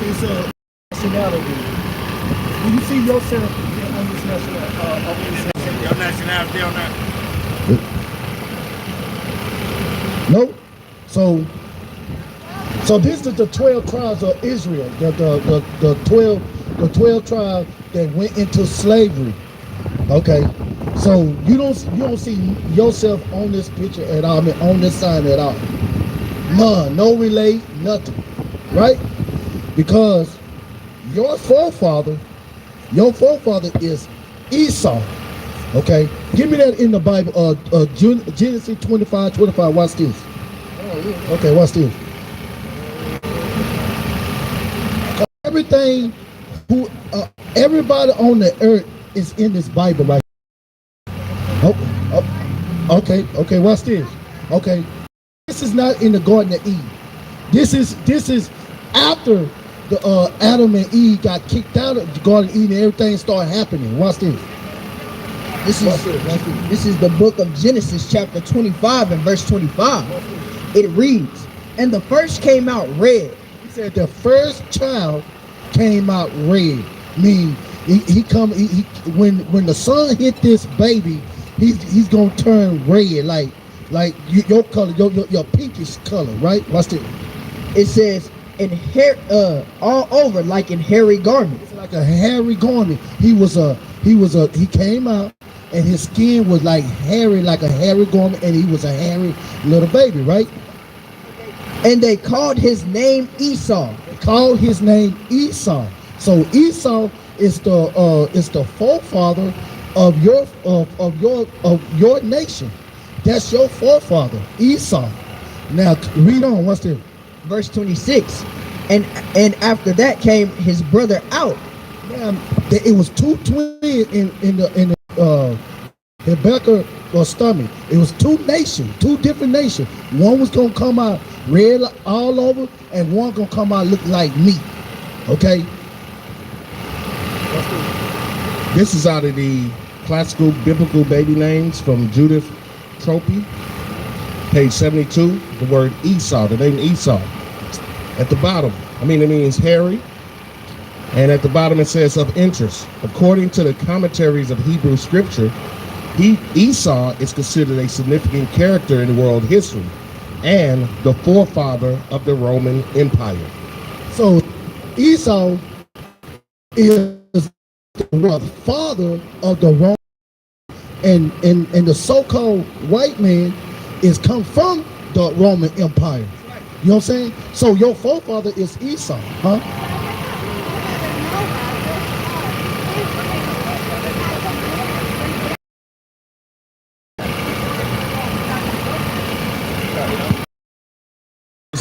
is a nationality. Do you see yourself on this nationality? Your nationality on that? No. So this is the 12 tribes of Israel. The 12 tribes that went into slavery. Okay. So you don't see yourself on this picture at all, I mean, on this sign at all. None, no relate, nothing, right? Because your forefather is Esau. Okay, give me that in the Bible. Genesis 25:25. Watch this. Okay, watch this. Everybody on the earth is in this Bible right. Okay, watch this. Okay, this is not in the Garden of Eden. This is after the Adam and Eve got kicked out of the Garden of Eden. Everything started happening. Watch this. This is the book of Genesis, chapter 25 and verse 25. It reads, "And the first came out red." He said the first child came out red. Mean when the sun hit this baby, he's gonna turn red like your color, your pinkish color, right? Watch this. It says in hair, all over like in hairy garment. It's like a hairy garment. He came out and his skin was like hairy, like a hairy garment, and he was a hairy little baby, right? And they called his name Esau. They called his name Esau. So Esau is the forefather of your nation. That's your forefather, Esau. Now read on. What's this? Verse 26. And after that came his brother out. Now, it was two twins in the Rebecca or stomach. It was two different nations. One was gonna come out red all over, and one gonna come out look like meat. Okay. This is out of the classical biblical baby names from Judith Trophy, page 72. The word Esau, the name Esau. At the bottom, it means hairy. And at the bottom it says of interest. According to the commentaries of Hebrew scripture, Esau is considered a significant character in world history and the forefather of the Roman Empire. So Esau is the father of the Roman, and the so-called white man is come from the Roman Empire. You know what I'm saying? So your forefather is Esau, huh?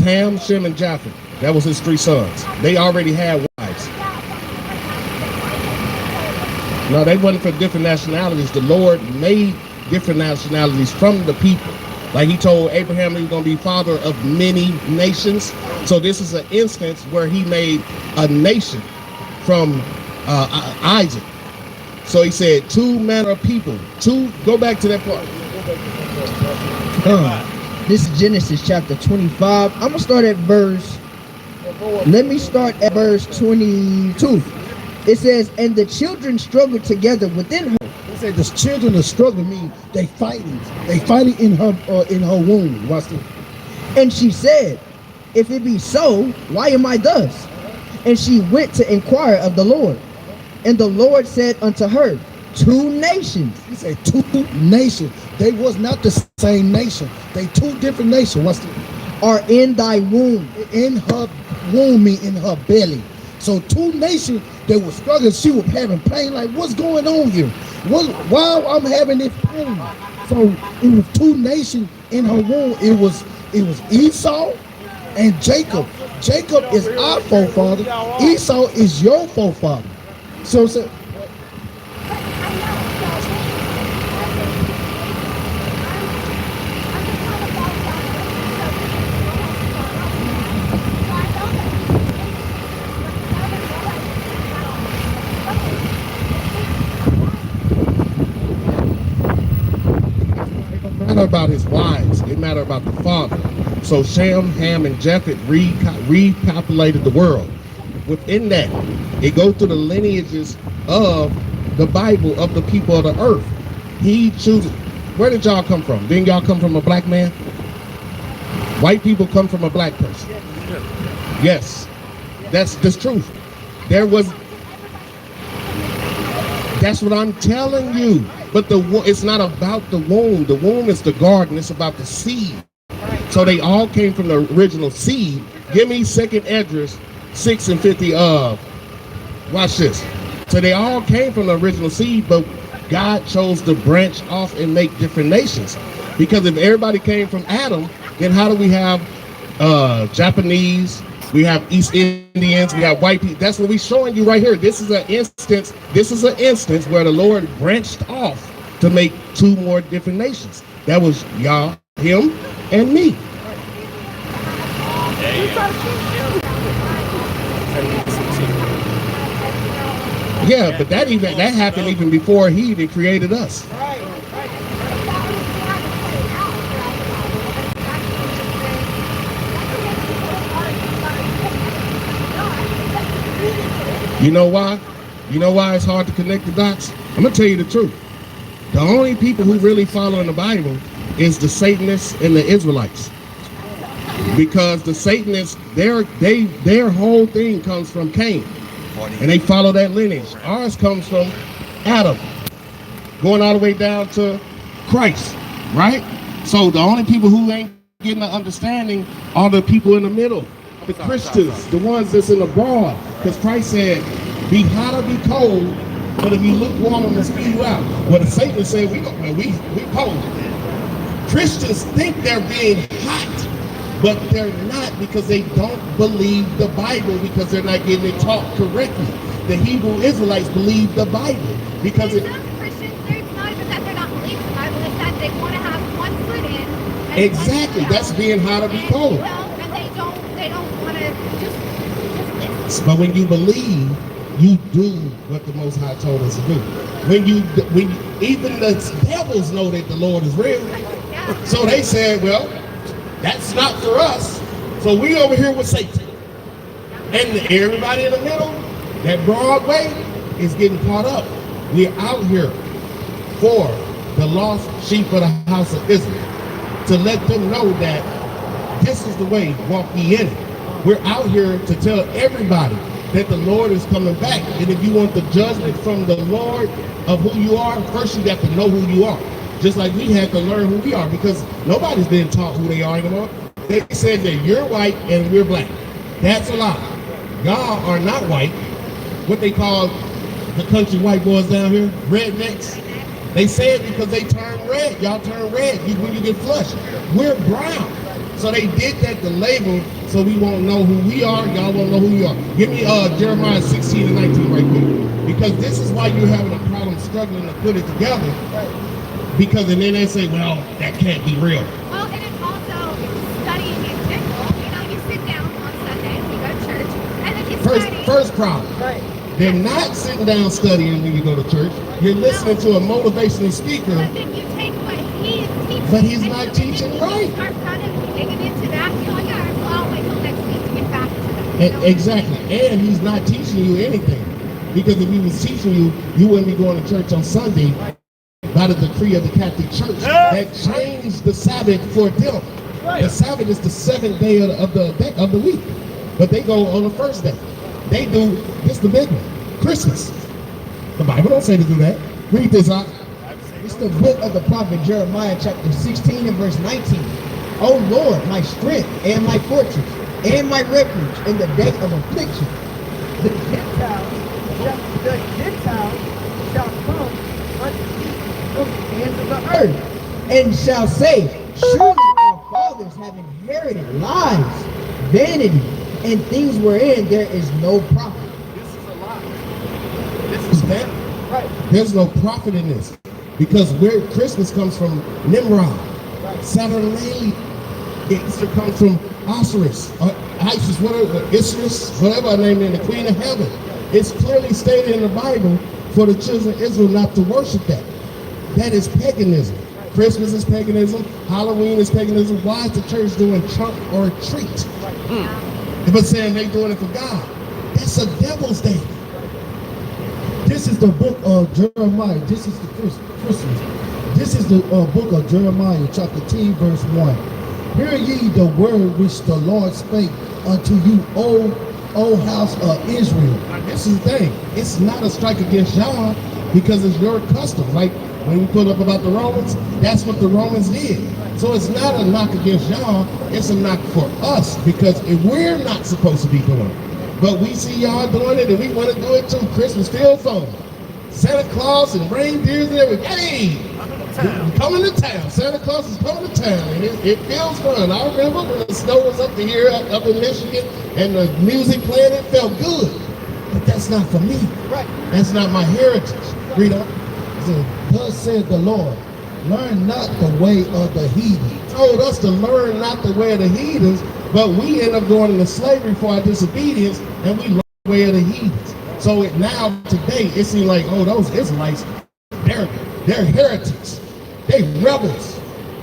Ham, Shem, and Japheth. That was his three sons. They already had wives. No, they wasn't for different nationalities. The Lord made different nationalities from the people. Like he told Abraham he was going to be father of many nations. So this is an instance where he made a nation from Isaac. So he said two manner of people. Go back to that part. This is Genesis chapter 25. I'm going to start at let me start at verse 22. It says, "And the children struggled together within her." They say the children are struggling, mean they fighting in her womb. Watch this. "And she said, If it be so, why am I thus? And she went to inquire of the Lord. And the Lord said unto her, Two nations." He said two nations. They was not the same nation. They two different nations. What's the, "Are in thy womb." In her womb, mean in her belly. So two nations, they were struggling. She was having pain. Like, what's going on here? Why I'm having this pain? So it was two nations in her womb. It was Esau and Jacob. Jacob is our forefather. Esau is your forefather. So about his wives, it matter about the father. So Shem, Ham, and Japheth repopulated the world. within that. It goes through the lineages of the Bible, of the people of the earth. He chooses. Where did y'all come from? Didn't y'all come from a black man? White people come from a black person. Yes, that's the truth. That's what I'm telling you. But it's not about the womb. The womb is the garden. It's about the seed. So they all came from the original seed. Give me 2nd Esdras 6 and 50 of. Watch this. So they all came from the original seed, but God chose to branch off and make different nations. Because if everybody came from Adam, then how do we have Japanese, we have East Indians, we have white people? That's what we're showing you right here. This is an instance where the Lord branched off to make 2 more different nations. That was Yah, him, and me. Yeah, but that happened even before he even created us. You know why? You know why it's hard to connect the dots? I'm gonna tell you the truth. The only people who really follow in the Bible is the Satanists and the Israelites. Because the Satanists, their whole thing comes from Cain. And they follow that lineage. Ours comes from Adam, going all the way down to Christ, right? So the only people who ain't getting the understanding are the people in the middle, the Christians, the ones that's in the broad. Because Christ said, be hot or be cold, but if you lukewarm, I'm gonna spew you out. Well, the Satanists say, we cold. Christians think they're being hot, but they're not, because they don't believe the Bible, because they're not getting it taught correctly. The Hebrew Israelites believe the Bible because some Christians, it's not even that they're not believing the Bible, it's that they want to have one foot in. And exactly, that's being hot or be cold. Well, and they don't want to just listen. But when you believe, you do what the Most High told us to do. When you even the devils know that the Lord is real, so they said, well, that's not for us. So we over here with Satan. And everybody in the middle, that broad way, is getting caught up. We're out here for the lost sheep of the house of Israel, to let them know that this is the way, walk ye in it. We're out here to tell everybody that the Lord is coming back. And if you want the judgment from the Lord of who you are, first you got to know who you are. Just like we had to learn who we are, because nobody's been taught who they are anymore. They said that you're white and we're black. That's a lie. Y'all are not white. What they call the country white boys down here, rednecks. They say it because they turn red. Y'all turn red when you get flushed. We're brown. So they did that to label so we won't know who we are, y'all won't know who you are. Give me Jeremiah 16 and 19 right quick. Because this is why you're having a problem struggling to put it together. Because and then they say, well, that can't be real. Well, and it's also studying in general. You know, you sit down on Sunday, you go to church, and then you study. First problem. Right. They're not sitting down studying when you go to church. You're listening to a motivational speaker. But then you take what he is teaching. But he's not teaching right. Start kind of digging into that. You're like, all right, well, I'll wait till next week to get back to that. Exactly. And he's not teaching you anything. Because if he was teaching you, you wouldn't be going to church on Sunday by the decree of the Catholic Church that changed the Sabbath for them. The Sabbath is the 7th day of the week. But they go on the first day. They do, this the big one, Christmas. The Bible don't say to do that. Read this out. It's the book of the prophet Jeremiah, chapter 16 and verse 19. O Lord, my strength and my fortress and my refuge in the day of affliction. The Gentiles shall come unto thee from the ends of the earth, and shall say, surely our fathers have inherited lies, vanity, and things wherein there is no profit. This is a lie. This is that. Right. There's no profit in this. Because where Christmas comes from Nimrod, Saturnalia, Easter comes from Osiris, Isis, whatever, Isis, whatever I named it, the Queen of Heaven. It's clearly stated in the Bible for the children of Israel not to worship that. That is paganism. Christmas is paganism. Halloween is paganism. Why is the church doing trunk or treat? But saying they doing it for God. That's a devil's day. This is the book of Jeremiah. This is the Christmas. This is the book of Jeremiah, chapter 10, verse 1. Hear ye the word which the Lord spake unto you, O house of Israel. This is the thing. It's not a strike against y'all because it's your custom. Like when we put up about the Romans, that's what the Romans did. So it's not a knock against y'all. It's a knock for us because we're not supposed to be doing it. But we see y'all doing it and we want to do it too. Christmas still fun. Santa Claus and reindeers and everything. Hey, coming to town. Santa Claus is coming to town, and it feels fun. I remember when the snow was up here, up in Michigan, and the music playing, it felt good. But that's not for me. Right. That's not my heritage. Read on. Thus said the Lord, learn not the way of the heathen. He told us to learn not the way of the heathens, but we end up going into slavery for our disobedience, and we learn the way of the heathens. So now, today, it seems like, oh, those Israelites, they're heretics. They rebels.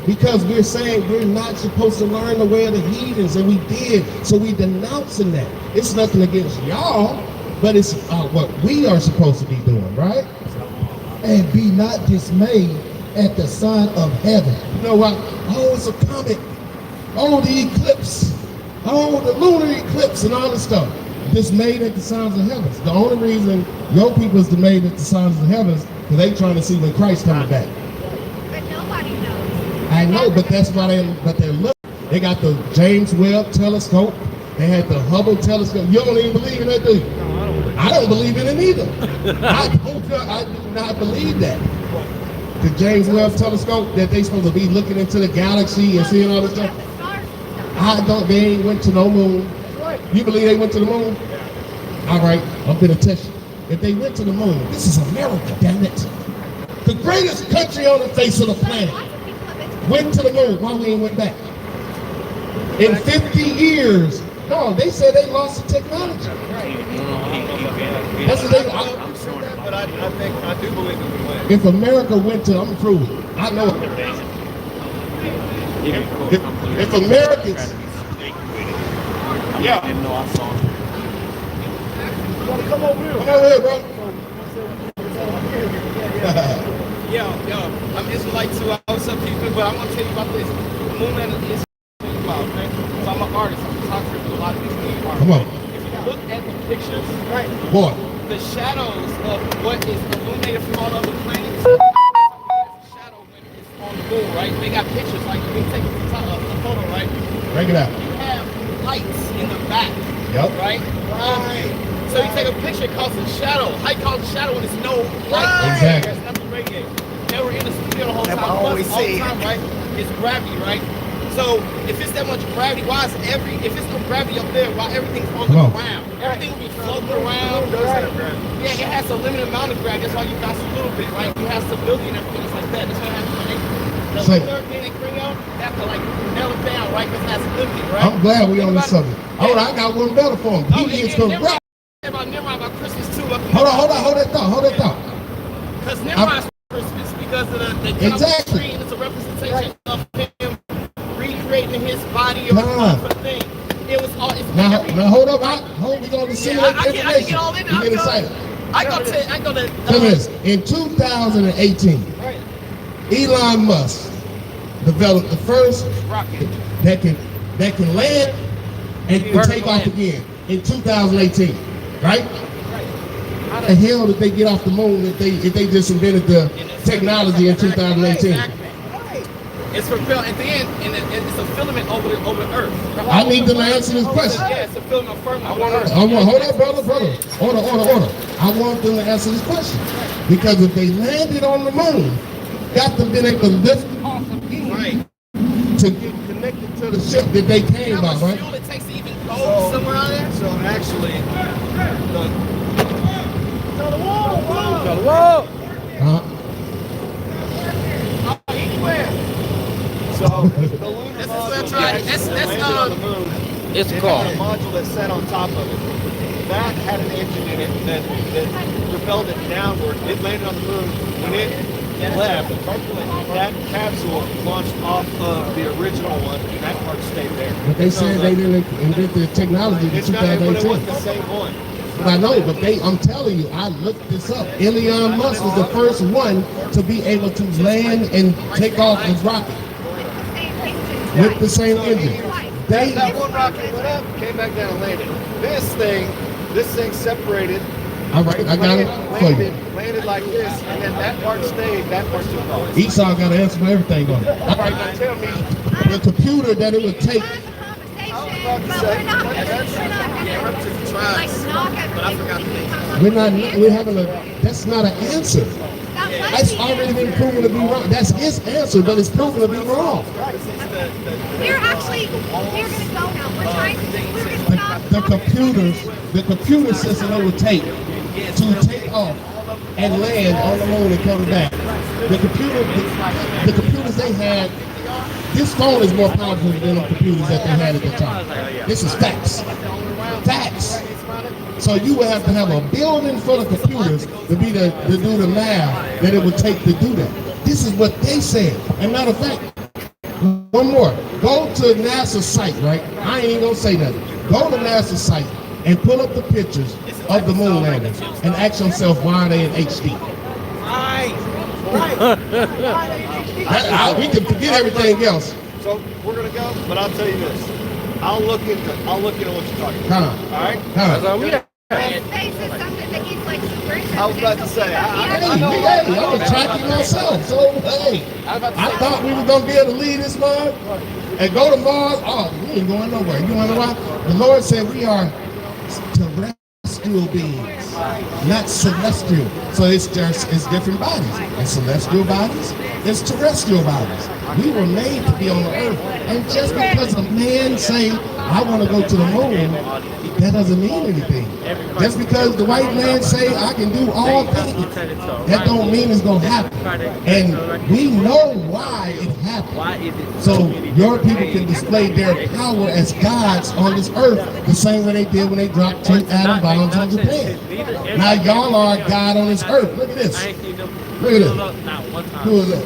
Because we're saying we're not supposed to learn the way of the heathens, and we did. So we denouncing that. It's nothing against y'all, but it's what we are supposed to be doing, right? And be not dismayed at the sign of heaven. You know what? Oh, it's a comet. Oh, the eclipse. Oh, the lunar eclipse and all this stuff. Dismayed at the signs of heavens. The only reason your people is dismayed at the signs of heavens because they trying to see when Christ coming back. But nobody knows. I know, but that's why they're looking. They got the James Webb telescope. They had the Hubble telescope. You don't even believe in that, do you? I don't believe in it either. I do not believe that. The James Webb telescope that they supposed to be looking into the galaxy and seeing all this stuff. I don't. They ain't went to no moon. You believe they went to the moon? All right, I'm gonna test you. If they went to the moon, this is America, damn it. The greatest country on the face of the planet went to the moon. Why we ain't went back? In 50 years. No, they said they lost the technology. That's what they. But I do believe that we win. If America went to, I'm gonna prove it. I know it. If Americans, yeah. Come over here, bro. Yo, I'm Israelite too. I know some people, but I'm gonna tell you about this. The moon and is about, okay? So I'm an artist. I'm a photographer. Do a lot of these things. Come on. If you look at the pictures, right? Boy. The shadows of what is illuminated from all other planets, the shadow when it's on the moon, right? They got pictures, like you can take a photo, right? Break it out. You have lights in the back, Yep. right? So you take a picture, it causes a shadow. Height causes a shadow when there's no light. Exactly. There's nothing radiating. They were in the studio the whole time, all the time, right? It's gravity, right? So if it's that much gravity, why is if it's no gravity up there, why everything's on the ground? Everything will be floating around. Yeah, it has a limited amount of gravity. That's why you got a little bit, right? You have stability and everything like that. That's what happens. The lunar thing they bring out, they have to like nail it down, right? Because that's limited, right? I'm glad we on this subject. All right, I got one better for him. He is correct. About Nimrod, about Christmas too. Hold that thought. Because Nimrod's Christmas because of the exactly. Tree, and it's a representation of him recreating his body or whatever thing. It was all. Now hold up. We gonna simulate I can get all in there. You get excited. I go to. This in 2018, right. Elon Musk developed the first rocket that can land and can take off again in 2018. Right? How the hell did they get off the moon if they just invented the technology in 2018? It's propelled at the end, and it's a filament over the earth. I need to answer this question. Yeah, it's a filament over earth. Hold up, brother. Order. I want them to answer this question. Because if they landed on the moon, got to been able to lift off again, right, to get connected to the ship that they came by, right? How much fuel it takes to even go somewhere out there? So actually, the wall. anywhere. So the lunar module actually landed on the moon. It's It called had a module that sat on top of it. That had an engine in it that propelled it downward. It landed on the moon. When it left, that capsule launched off of the original one, and that part stayed there. But they said they didn't invent the technology in It's not, but it 2018. wasn't the same one. but I know, but I'm telling you, I looked this up. Elon Musk was the first one to be able to land and take off his rocket with the same engine. That one rocket went up, came back down and landed. This thing separated. All right, I got it for you. Landed like this, and then that part stayed, that part took off. Esau got an answer for everything on it. All right, now tell me. The computer that it would take. We're having that's not an answer. That's already been proven to be wrong. That's his answer, but it's proven to be wrong. We're going to go now. We're trying to stop. The computer system it would take to take off and land on the moon and come back. The computers they had, this phone is more powerful than the computers that they had at the time. This is facts. Facts. So you would have to have a building full of computers to do the math that it would take to do that. This is what they said. And matter of fact, one more. Go to NASA's site, right? I ain't even gonna say nothing. Go to NASA's site and pull up the pictures of the moon landings and ask yourself why are they in HD. We can forget everything else. So we're gonna go, but I'll tell you this. I'll look into what you're talking about. All right? His face is something that he's like super interested in. I was about to say, I was tracking myself. So hey, I thought we were gonna be able to leave this month and go to Mars. Oh, we ain't going nowhere. You wanna know why? The Lord said we are terrestrial beings, not celestial. So it's different bodies. It's celestial bodies, it's terrestrial bodies. We were made to be on the earth. And just because a man say, I want to go to the moon, that doesn't mean anything. Just because the white man say, I can do all things, that don't mean it's going to happen. And we know why it happened. So your people can display their power as gods on this earth the same way they did when they dropped 2 atom bombs on Japan. Now y'all are a god on this earth. Look at this. Look at this. Who is that?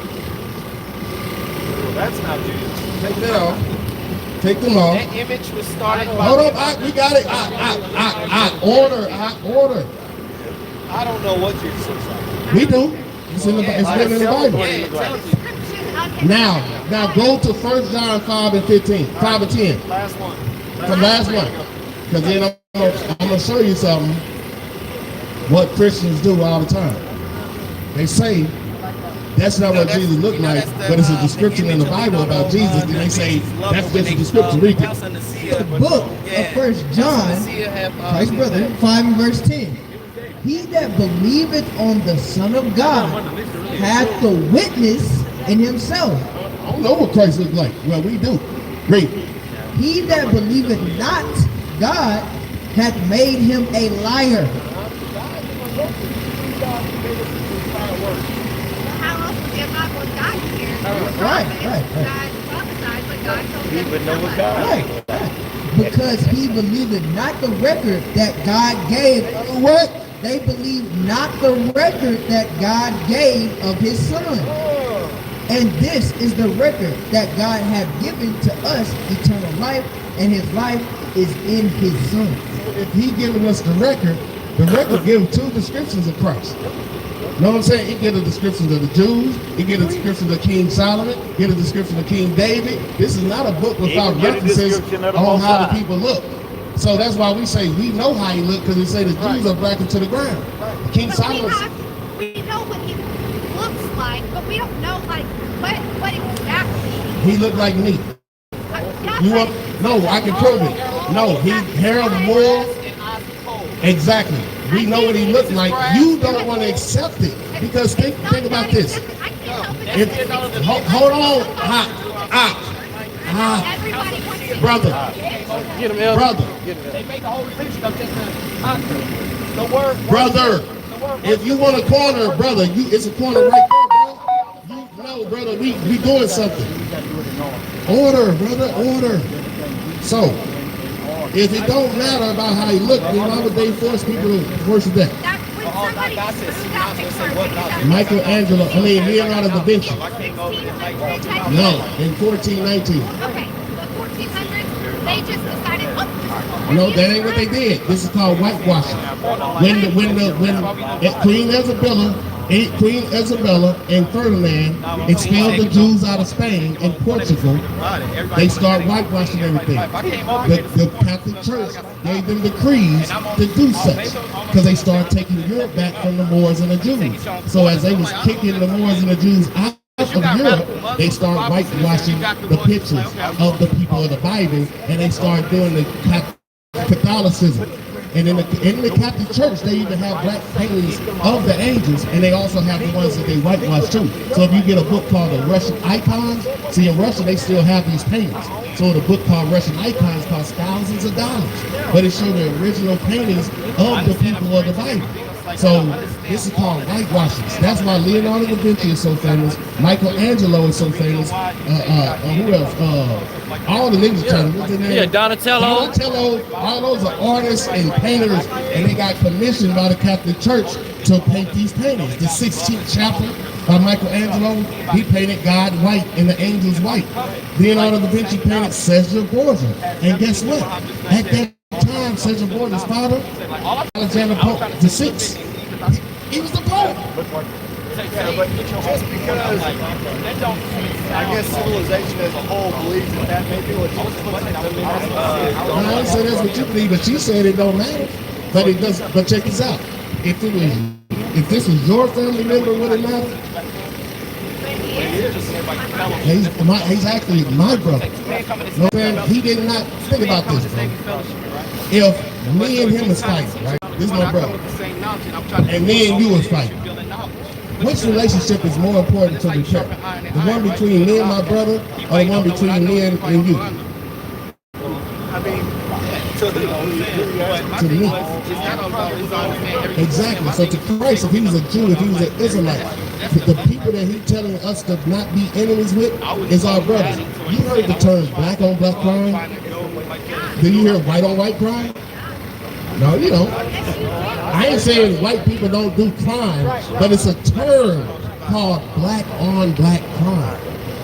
That's not Jesus. Take that off. Take them off. That image was started by... Hold up, we got it. Order. I don't know what Jesus looks like. We do. It's written in the Bible. Now go to 1 John 5 and 15. 5 and 10. Last one. The last one. Because then I'm going to show you something. What Christians do all the time. They say, that's not what Jesus looked like, but it's a description in the Bible about Jesus. And they say, that's just a description. Read it. The book of 1 John, Christ's brother, 5 and verse 10. He that believeth on the Son of God hath the witness in himself. I don't know what Christ looked like. Well, we do. Read. He that believeth not God hath made him a liar. How else would the Bible have gotten here? Right. God prophesied, but God told him Even know what God. Right. Because he believeth not the record that God gave. What? They believe not the record that God gave of his Son. And this is the record that God hath given to us eternal life, and his life is in his Son. If he giving us the record gives 2 descriptions of Christ. Know what I'm saying? He get a description of the Jews. He get a description of King Solomon. Get a description of King David. This is not a book without references on how the people look. So that's why we say we know how he looked, because we say the Jews are blackened to the ground. King Solomon. We know what he looks like, but we don't know like what exactly. He looked like me. You want? No, I can prove it. No, he hair of wool. Exactly. We know what he looked like. You don't want to accept it because think about this. Hold on, brother. Get him, Ellum. Brother. They make a whole religion of just the word. Brother. If you want a corner, brother, it's a corner right there, bro. No, brother, we doing something. Order, brother, order. So, if it don't matter about how he looked, then why would they force people to worship that? Michelangelo, Leonardo da Vinci. No, in 1419. Okay, the 1400s, they just decided, oh, No, that ain't what they did. This is called whitewashing. When Queen Isabella and Ferdinand expelled the Jews out of Spain and Portugal, they start whitewashing everything. The Catholic Church gave them decrees to do such because they started taking Europe back from the Moors and the Jews. So as they was kicking the Moors and the Jews out of Europe, they start whitewashing the pictures of the people of the Bible, and they start doing the Catholicism. And in the Catholic Church, they even have black paintings of the angels, and they also have the ones that they whitewash too. So if you get a book called the Russian Icons, see in Russia they still have these paintings. So the book called Russian Icons costs thousands of dollars, but it shows the original paintings of the people of the Bible. So this is called whitewashings. That's why Leonardo da Vinci is so famous. Michelangelo is so famous. Who else? All the niggas trying to, what's their name? Yeah, Donatello. Donatello. All those are artists and painters, and they got commissioned by the Catholic Church to paint these paintings. The 16th chapel by Michelangelo, he painted God white and the angels white. Leonardo da Vinci painted Caesar Borgia. And guess what? At that time, Caesar Borgia's father, Alexander Pope VI, he was the Pope. Yeah, but just because I guess civilization as a whole believes that may be what I don't say that's what you believe, but she said it don't matter. But it does. But check this out. If this was your family member, would it matter? He's actually my brother. No man, he did not think about this, bro. If me and him is fighting, right? This is my brother, and me and you is fighting. Which relationship is more important to repair? The one between me and my brother, or the one between me and you? I mean, to me. Exactly. So to Christ, if he was a Jew, if he was an Israelite, the people that he's telling us to not be enemies with is our brothers. You heard the terms black on black crime? Did you hear white on white crime? No, you don't. I ain't saying white people don't do crime, but it's a term called black on black crime.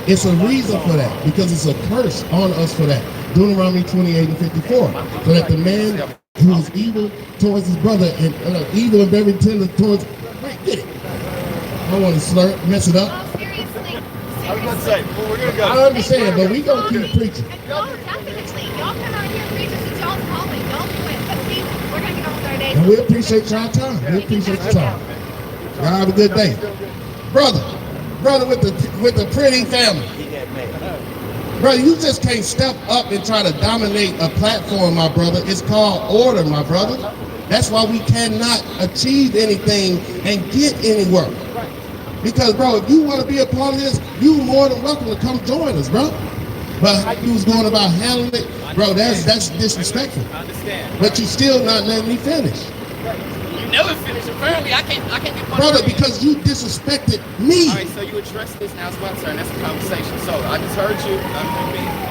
It's a reason for that, because it's a curse on us for that. Deuteronomy 28 and 54. So that the man who is evil towards his brother and evil and very tender towards, right, get it. I don't want to slur it, mess it up. I was going to say, well, we're going to go. I understand, but we going to keep preaching. No, definitely. Y'all come out here preaching to y'all's calling. Don't quit. But see, we're going to get on with our day. And we appreciate y'all time. We appreciate your time. Y'all have a good day. Brother with the pretty family. Brother, you just can't step up and try to dominate a platform, my brother. It's called order, my brother. That's why we cannot achieve anything and get anywhere. Because, bro, if you want to be a part of this, you more than welcome to come join us, bro. But how you was going about handling it, bro, that's disrespectful. I understand. But you still not letting me finish. You never finish. Apparently, I can't get my brother, because you disrespected me. All right, so you addressed this. Now it's my turn. That's a conversation. So I just heard you.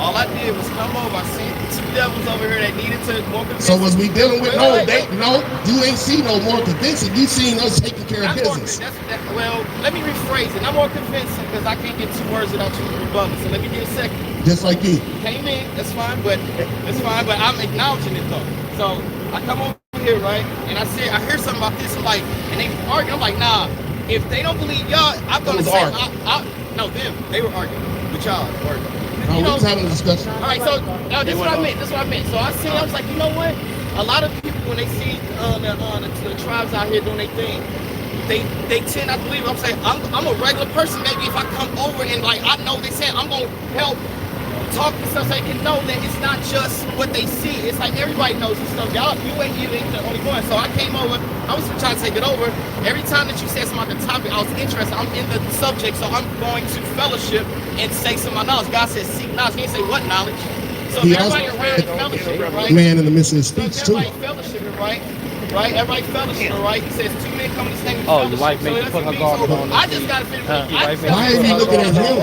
All I did was come over. I see two devils over here that needed to more convincing. So was we dealing with no? You ain't see no more convincing. You seen us taking care of business. Well, let me rephrase it. I'm more convincing because I can't get two words without you rebutting. So let me get a second. Just like you. Came in. That's fine, but I'm acknowledging it though. So I come over here, right? And I hear something about this, like, and they arguing. I'm like, nah. If they don't believe y'all, I'm gonna say, no, them. They were arguing with y'all. We was having a discussion. All right, so this is what I meant. So I was like, you know what? A lot of people, when they see the tribes out here doing their thing, they tend not to believe. I'm saying, I'm a regular person. Maybe if I come over and like I know they said I'm gonna help talk to stuff so they can know that it's not just what they see. It's like everybody knows this stuff. Y'all, you ain't the only one. So I came over. I was trying to take it over. Every time that you said something about the topic, I was interested. I'm in the subject, so I'm going to fellowship and say some of my knowledge. God says seek knowledge. He didn't say what knowledge. So everybody around fellowship, right? Man in the midst of his speech too. Everybody fellowship, right? Right? Everybody fellowship, right? He says 2 men come in his name. Oh, your wife made you put her guard on. I just gotta finish. Why are you looking at him?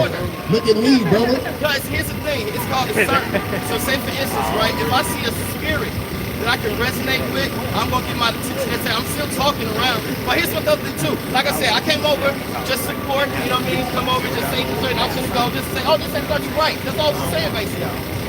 Look at me, brother. Because here's the thing, it's called discernment. So say for instance, right, if I see a spirit that I can resonate with, I'm gonna get my attention and say I'm still talking around. But here's what they'll do too. Like I said, I came over just support, you know what I mean? Come over, just say, I'll just go, just say, oh, this ain't got you right. That's all I'm saying basically.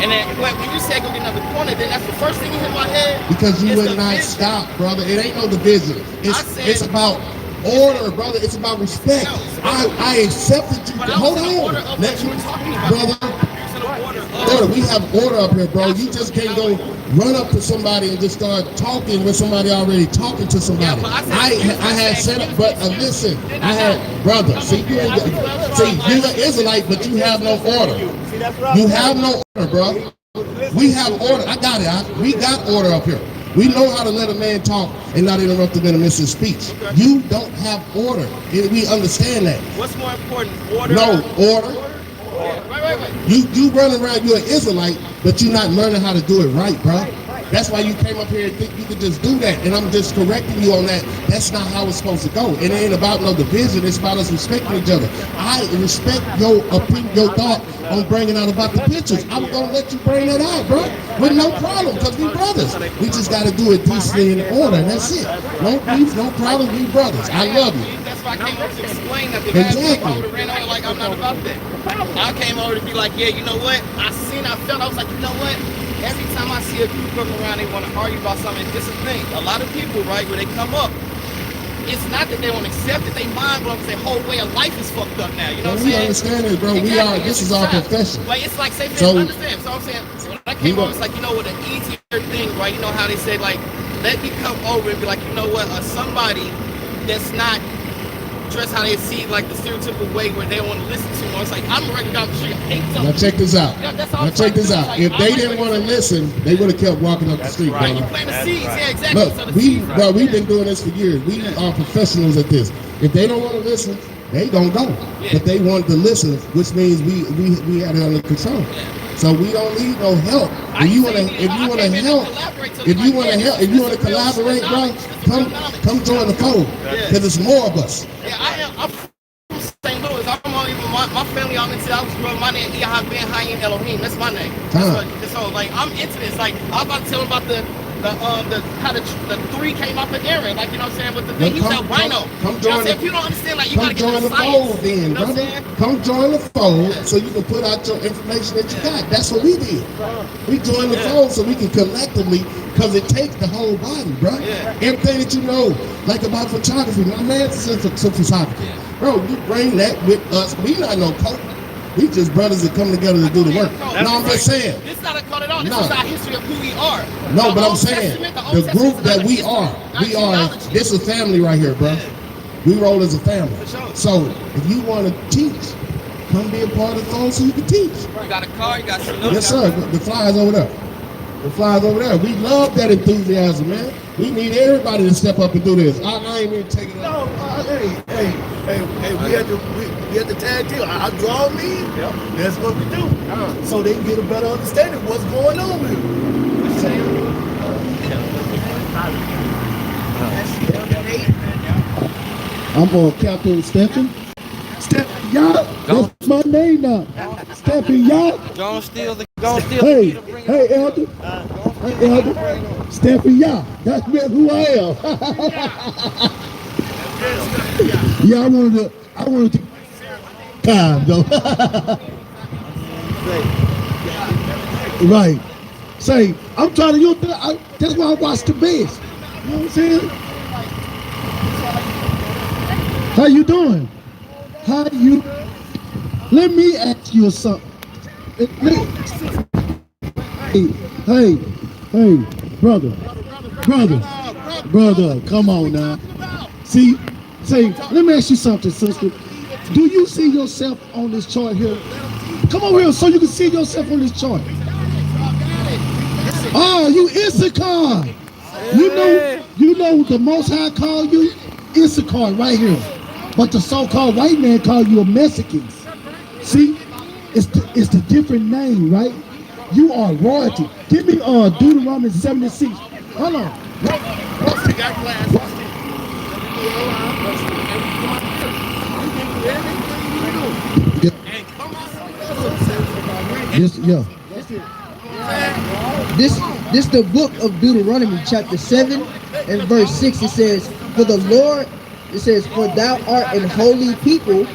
And then when you say go get another corner, then that's the first thing that hit my head. Because you is would not division. stop, brother. It ain't no division. It's about order, brother. It's about respect. I accepted you. But I Hold was in the order on. of Let what you me, were talking about. brother. Order. We have order up here, bro. You just can't go run up to somebody and just start talking when somebody already talking to somebody. I had set up, but listen, I had brother. See, you're an Israelite, but you have no order. You have no order, bro. We have order. I got it. We got order up here. We know how to let a man talk and not interrupt him in the midst of speech. You don't have order. We understand that. What's more important, order? No, order. Wait. You running around, you're an Israelite, but you're not learning how to do it right, bro. That's why you came up here and think you could just do that. And I'm just correcting you on that. That's not how it's supposed to go. It ain't about no division. It's about us respecting each other. I respect your opinion, your thought on bringing out about the pictures. I'm going to let you bring that out, bro, with no problem, because we brothers. We just got to do it decently in order, and that's it. No beef, no problem, we brothers. I love you. That's why I came over to explain that the guys came over to ran over like I'm not about that. I came over to be like, yeah, you know what? I felt, I was like, you know what? Every time I see a group come around, they want to argue about something. This is the thing. A lot of people, right, when they come up, it's not that they won't accept it. They mind blown because their whole way of life is fucked up now. You know what I'm saying? We understand it, bro. Exactly. We are. This is our profession. Like it's like, say, So, understand. So I'm saying, when I came over, it's like, you know, with an easier thing, right? You know how they say, like, let me come over and be like, you know what? Somebody that's not dressed how they see, like the stereotypical way where they don't want to listen to. You know, it's like I'm a regular guy on the street. I hate Now check this out. Yeah, that's all Now I'm check this trying to out. do. If Like, they I'm didn't like, want to listen, they would have kept walking up the street, right, you brother. plant the seeds. Yeah, exactly. Look, So the seeds, bro, we've been doing this for years. We are professionals at this. If they don't want to listen, they don't go. Yeah. But they want to listen, which means we had it under control. Yeah. So we don't need no help. If you want to help, if you want to collaborate, bro, come join the fold. Because it's more of us. Yeah, I'm from St. Louis. I'm on even my family. I'm into. I was growing my name. Ellum. That's my name. So like I'm into this. Like I'm about to tell him about how the three came out the Aaron. Like you know what I'm saying. But the thing he's a rhino. Come join if you don't understand, like you gotta join get the the science. fold, then, You know what I'm brother. saying? Come join the fold so you can put out your information that you got. That's what we did. We joined the fold so we can collectively, because it takes the whole body, bro. Yeah. Everything that you know, like about photography. My man's into photography. Bro, you bring that with us. We not no cult. We just brothers that come together to do the work. No, I'm just saying. This is not a cult at all. This No. is our history of who we are. No, The but I'm Old saying, Testament, Old the Testament group is that not we history, are, not genealogy. this is family right here, bro. Yeah. We roll as a family. For sure. So if you want to teach, come be a part of the fold so you can teach. You got a car, you got some. Yes, sir. The flyers over there. The flyers over there. We love that enthusiasm, man. We need everybody to step up and do this. I ain't even taking it. No, hey, we had the tag deal. I draw me. Yep. That's what we do. So they can get a better understanding of what's going on with it. I'm on Captain Stephen. Stephen, y'all. That's my name now. Stephen, y'all. Go steal the Hey, Elder. Hey, Elder. Stephen, y'all. That's who I am. Yeah, I wanted to time though. Right. Say, I'm trying to use that's why I watch the best. You know what I'm saying? How you doing? Let me ask you something. Hey, brother, come on now. See, let me ask you something, sister. Do you see yourself on this chart here? Come over here so you can see yourself on this chart. Oh, you Issachar. You know the Most High call you Issachar right here. But the so-called white man call you a Mexican. See, it's the different name, right? You are royalty. Give me Deuteronomy 76. Hold on. This the book of Deuteronomy, chapter 7 and verse 6. It says, "For the Lord," it says, "for thou art an holy people."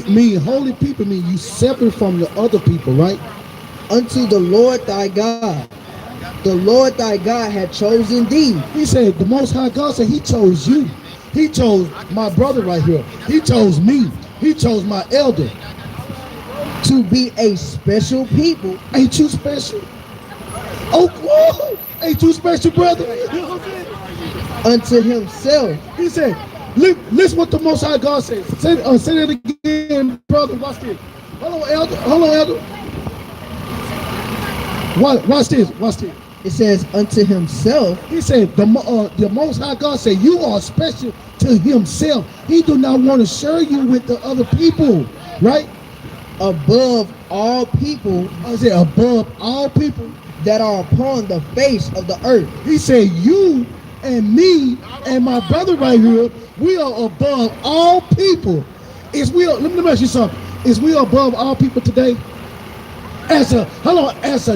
Mean holy people mean you separate from the other people, right? unto the Lord thy God. The Lord thy God had chosen thee. He said, the Most High God said he chose you. He chose my brother right here. He chose me. He chose my elder. To be a special people. Ain't you special? Oh, whoa. Ain't you special, brother? You know what I'm saying? Unto himself. He said, listen what the Most High God says. Say that again, brother. Watch this. Hold on, elder. Hold on, elder. Watch this. Watch this. It says, unto himself. He said, the Most High God said, you are special to himself. He do not want to share you with the other people, right? Above all people. I said, above all people that are upon the face of the earth. He said, you and me and my brother right here, we are above all people. Let me ask you something. Is we above all people today? As a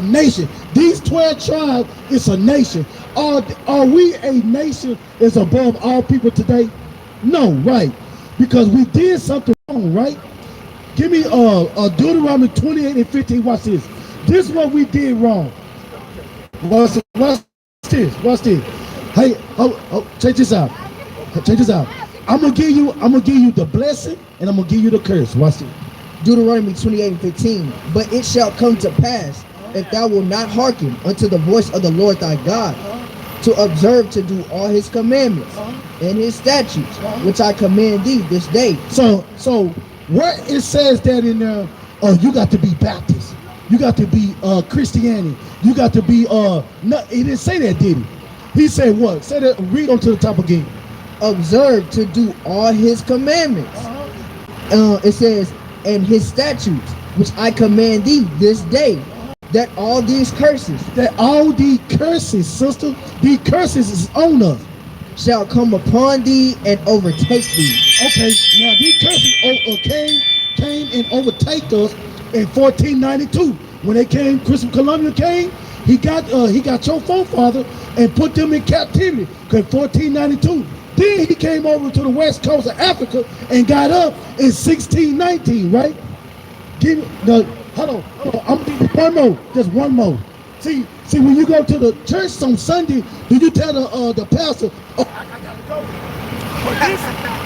nation, these 12 tribes is a nation. Are we a nation is above all people today? No, right? Because we did something wrong, right? Give me Deuteronomy 28 and 15. Watch this. This is what we did wrong. Watch this. Watch this. Hey, check this out. Check this out. I'm gonna give you the blessing and I'm gonna give you the curse. Watch this. Deuteronomy 28 and 15. But it shall come to pass, if thou wilt not hearken unto the voice of the Lord thy God, to observe to do all his commandments and his statutes, which I command thee this day. So where it says that in there, you got to be Baptist, you got to be Christianity, you got to be no, he didn't say that, did he? He said what? Say that. Read on to the top again. Observe to do all his commandments. It says, and his statutes, which I command thee this day, that all these curses, sister, these curses is on us, shall come upon thee and overtake thee. Okay, now these curses came and overtake us in 1492 when they came. Christopher Columbus came. He got your forefather and put them in captivity. Cause 1492. Then he came over to the west coast of Africa and got up in 1619, right? Hold on. I'm gonna give you one more. Just one more. See, when you go to the church on Sunday, do you tell the pastor, oh, I gotta go?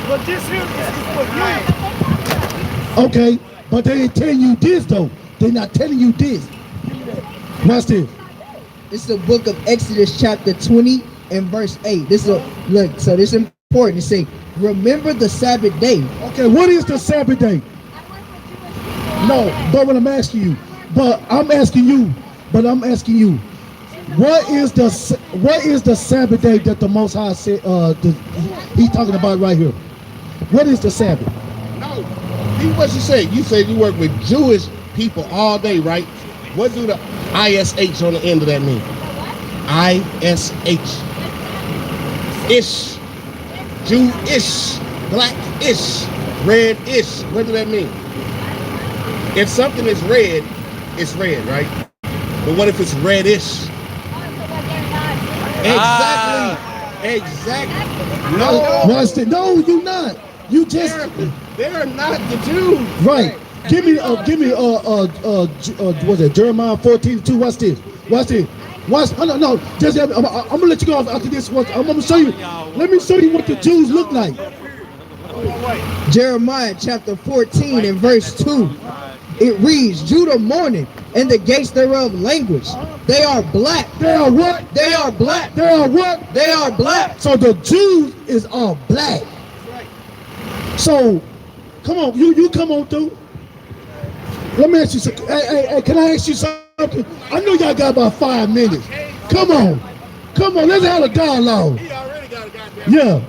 But this here is for you. Okay, but they ain't telling you this though. They're not telling you this. Watch this. This is the book of Exodus chapter 20 and verse 8. This is important. It say, remember the Sabbath day. Okay, what is the Sabbath day? No, but what I'm asking you, what is the Sabbath day that the Most High said he's talking about right here? What is the Sabbath? No, what you say? You said you work with Jewish people all day, right? What do the ISH on the end of that mean? ISH. Ish. Jew-ish. Black-ish. Red-ish. What does that mean? If something is red, it's red, right? But what if it's reddish? Exactly. No, you're not. You just they're not the Jews. Right. Give me what's it? Jeremiah 14:2. Watch this. No. Just I'm gonna let you go after this. I'm gonna show you. Let me show you what the Jews look like. Jeremiah chapter 14 and verse 2. It reads, Judah mourning, and the gates thereof languish. They are black. They are what? They are black. They are what? They are black. So the Jews is all black. So, come on, you come on through. Let me ask you something. Hey, can I ask you something? I know y'all got about 5 minutes. Come on, let's have a dialogue. Yeah.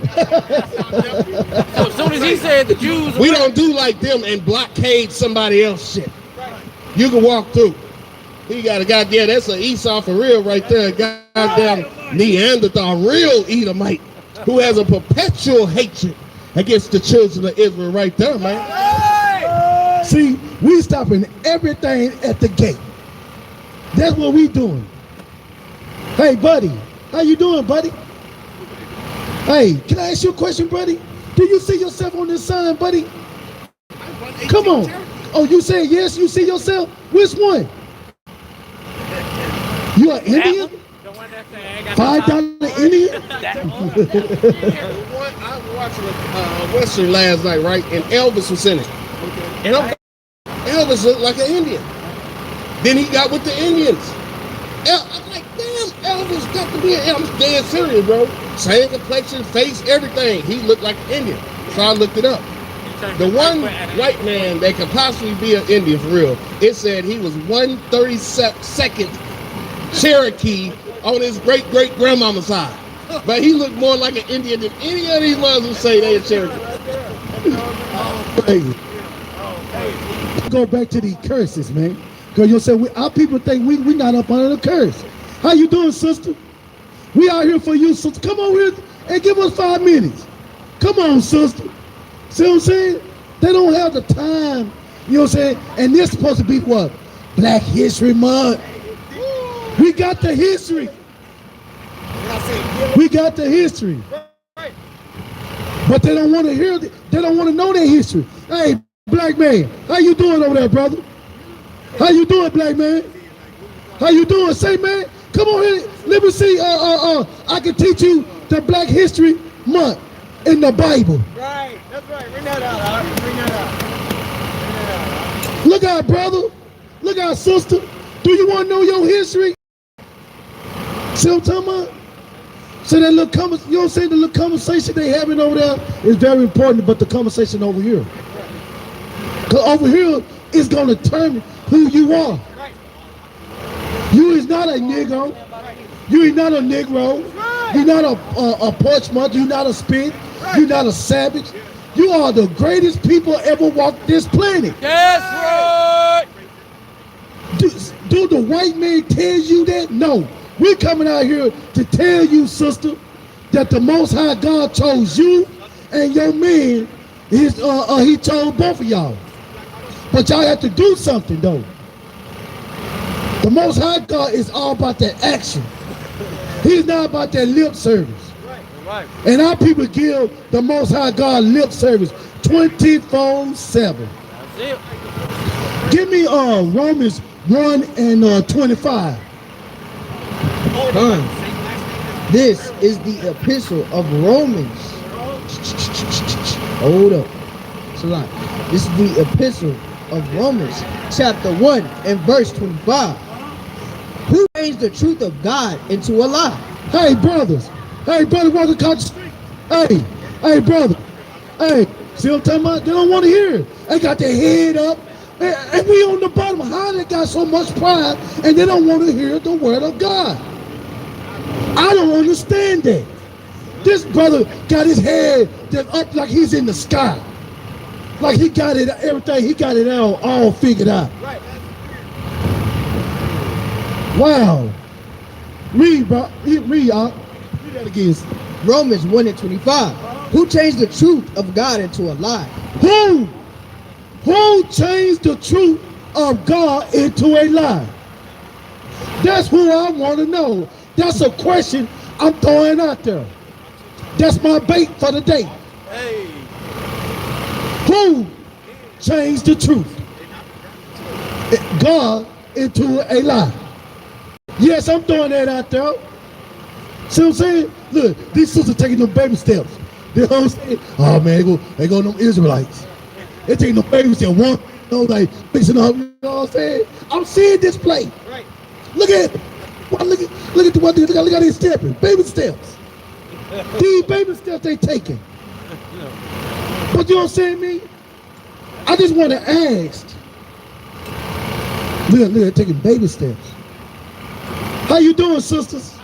So as soon as he said the Jews, we don't do like them and blockade somebody else shit. You can walk through. He got a goddamn, that's an Esau for real right there. Goddamn Neanderthal, real Edomite, who has a perpetual hatred against the children of Israel right there, man. See, we stopping everything at the gate. That's what we doing. Hey, buddy, how you doing, buddy? Hey, can I ask you a question, buddy? Do you see yourself on this sign, buddy? Come on. Oh, you say yes, you see yourself? Which one? You an Indian? The one that said, I got $5 Indian? I was watching a Western last night, right? And Elvis was in it. And Elvis looked like an Indian. Then he got with the Indians. I'm like, damn, Elvis got to be an I'm dead serious, bro. Same complexion, face, everything. He looked like an Indian. So I looked it up. The one white man that could possibly be an Indian for real, it said he was 132nd Cherokee on his great-great-grandmama's side. But he looked more like an Indian than any of these ones who say they're Cherokee. Go back to these curses, man. Because you say our people think we not up under the curse. How you doing, sister? We out here for you, sister. Come on here and give us 5 minutes. Come on, sister. See what I'm saying? They don't have the time. You know what I'm saying? And this supposed to be what? Black History Month. We got the history. We got the history. But they don't want to hear it. They don't want to know their history. Hey, black man, how you doing over there, brother? How you doing, black man? How you doing? Say, man, come on here. Let me see. I can teach you the Black History Month in the Bible. Right, that's right. Bring that out. Bring that out. Look out, brother. Look out, sister. Do you want to know your history? See what I'm talking about? So that little you know what I'm saying? The little conversation they having over there is very important, but the conversation over here. Because over here is going to determine who you are. You is not a Negro. You is not a Negro. You're not a Porchmont. You're not a Spit. You're not a savage. You are the greatest people ever walked this planet. That's right. Do the white man tell you that? No. We're coming out here to tell you, sister, that the Most High God chose you and your man. He chose both of y'all. But y'all have to do something, though. The Most High God is all about that action. He's not about that lip service. Right. And our people give the Most High God lip service 24/7. That's it. Give me Romans 1 and 25. This is the epistle of Romans. Hold up. This is the epistle of Romans, chapter 1 and verse 25. Who changed the truth of God into a lie? Hey, brothers. Hey, brother, walking across the street. Hey, brother. Hey, see what I'm talking about? They don't want to hear it. They got their head up. And we on the bottom. How they got so much pride and they don't want to hear the word of God? I don't understand that. This brother got his head up like he's in the sky. Like he got it, everything, he got it all figured out. Right. Wow. Read, bro. Read, y'all. Read that again. Romans 1 and 25. Who changed the truth of God into a lie? Who changed the truth of God into a lie? That's who I want to know. That's a question I'm throwing out there. That's my bait for the day. Hey. Who changed the truth? God into a lie. Yes, I'm throwing that out there. See what I'm saying? Look, these sisters taking them baby steps. You know what I'm saying? Oh man, they go them Israelites. They taking them baby steps. One, like fixing up. You know what I'm saying? I'm seeing this play. Right. Look at it. Look at these stepping. Baby steps. These baby steps they taking. But you know what I'm saying, me? I just want to ask. Look, taking baby steps. How you doing, sisters?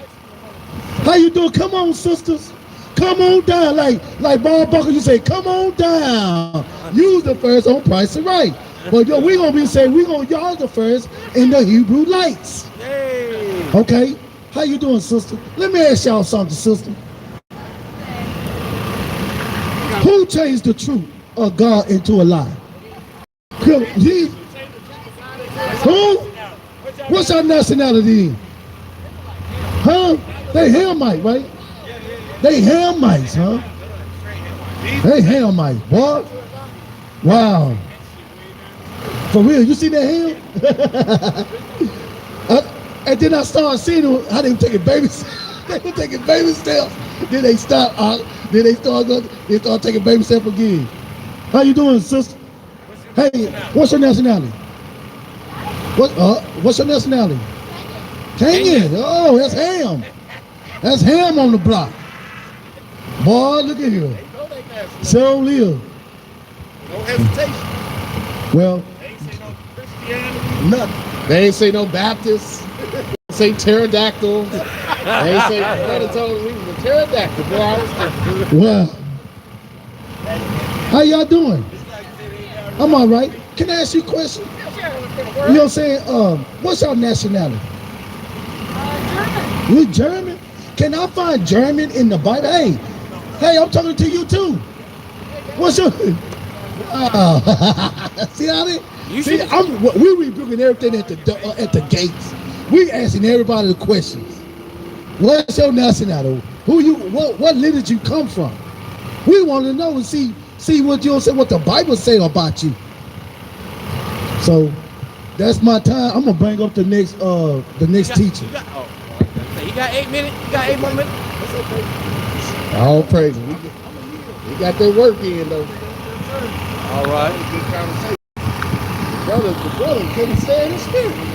How you doing? Come on, sisters. Come on down. Like Bob Buckle, you say, come on down. Use the first on Price is Right. But yo, we gonna be saying y'all the first in the Hebrew lights. Hey. Okay? How you doing, sister? Let me ask y'all something, sister. Who changed the truth of God into a lie? Who? What's our nationality? Huh? They Hamites, right? They Hamites, huh? They Hamites, boy. Wow. For real, you see that ham? And then I started seeing how they were taking baby they were taking baby steps. Then they start taking baby steps again. How you doing, sister? Hey, what's your nationality? What's your nationality? Kenyan. Oh, that's ham. That's ham on the block. Boy, look at here. So live. No hesitation. Well, They ain't say no Christianity. Nothing. They ain't say no Baptist. They say pterodactyl. They ain't say brother told me he was a pterodactyl. Boy, I was different. well. How y'all doing? I'm all right. Can I ask you a question? You know what I'm saying? What's your nationality? German. You German? Can I find German in the Bible? Hey, I'm talking to you too. What's your? See how they? See, we rebuking everything at the gates. We asking everybody the questions. What's your nationality? Who you? What lineage you come from? We want to know and see what you say, what the Bible say about you. So that's my time. I'm gonna bring up the next teacher. You got 8 minutes. You got 8 more minutes. All praise. We got that work in though. All right. Good conversation. The brother couldn't stay in his spirit.